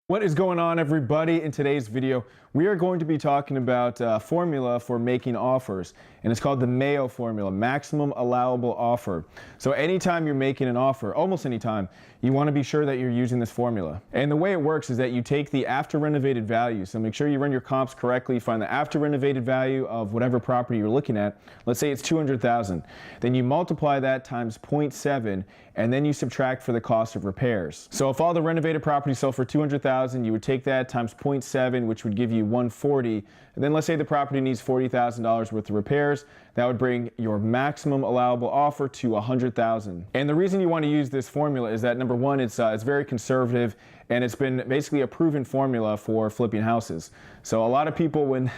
What is going on, everybody? In today's video, we are going to be talking about a formula for making offers, and it's called the MAO formula, maximum allowable offer. So anytime you're making an offer, almost anytime, you want to be sure that you're using this formula. And the way it works is that you take the after renovated value, so make sure you run your comps correctly, find the after renovated value of whatever property you're looking at. Let's say it's 200,000. Then you multiply that times 0.7, and then you subtract for the cost of repairs. So if all the renovated properties sell for 200,000, you would take that times 0.7, which would give you 140. And then let's say the property needs $40,000 worth of repairs. That would bring your maximum allowable offer to 100,000. And the reason you want to use this formula is that, number one, it's very conservative, and it's been basically a proven formula for flipping houses. So a lot of people, when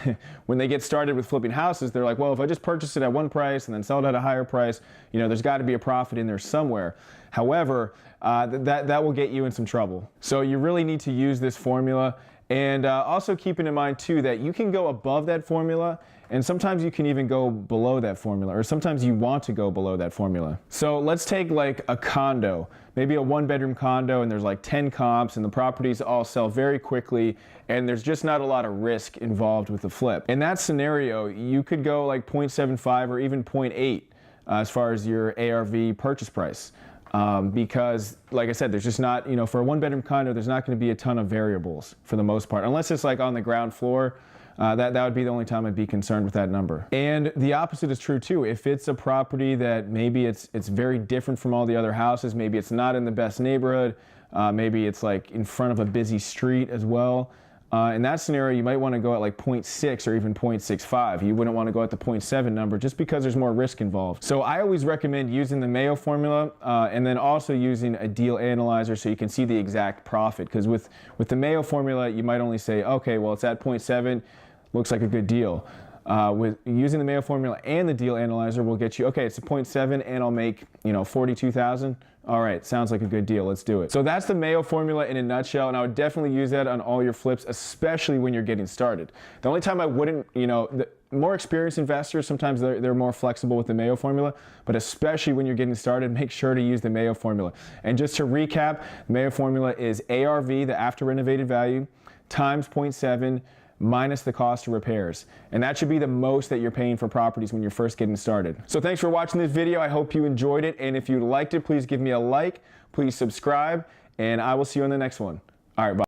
they get started with flipping houses, they're like, well, if I just purchase it at one price and then sell it at a higher price, you know, there's got to be a profit in there somewhere. However, that will get you in some trouble. So you really need to use this formula, and also keeping in mind too that you can go above that formula, and sometimes you can even go below that formula, or sometimes you want to go below that formula. So let's take like a condo, maybe a one-bedroom condo, and there's like 10 comps, and the properties all sell very quickly, and there's just not a lot of risk involved with the flip. In that scenario, you could go like 0.75 or even 0.8 as far as your ARV purchase price. Because, like I said, there's just not, you know, for a one-bedroom condo, there's not going to be a ton of variables for the most part, unless it's like on the ground floor. That would be the only time I'd be concerned with that number. And the opposite is true too. If it's a property that maybe it's very different from all the other houses, maybe it's not in the best neighborhood, maybe it's like in front of a busy street as well. In that scenario, you might want to go at like 0.6 or even 0.65. You wouldn't want to go at the 0.7 number just because there's more risk involved. So I always recommend using the MAO formula and then also using a deal analyzer so you can see the exact profit. Because with the MAO formula, you might only say, okay, well, it's at 0.7, looks like a good deal. With using the MAO formula and the deal analyzer will get you, okay, it's a 0.7 and I'll make, you know, 42,000. All right, sounds like a good deal, let's do it. So that's the MAO formula in a nutshell, and I would definitely use that on all your flips, especially when you're getting started. The only time I wouldn't, you know, the more experienced investors, sometimes they're more flexible with the MAO formula, but especially when you're getting started, make sure to use the MAO formula. And just to recap, the MAO formula is ARV, the after renovated value, times 0.7, minus the cost of repairs. And that should be the most that you're paying for properties when you're first getting started. So thanks for watching this video. I hope you enjoyed it. And if you liked it, please give me a like, please subscribe, and I will see you on the next one. All right, bye.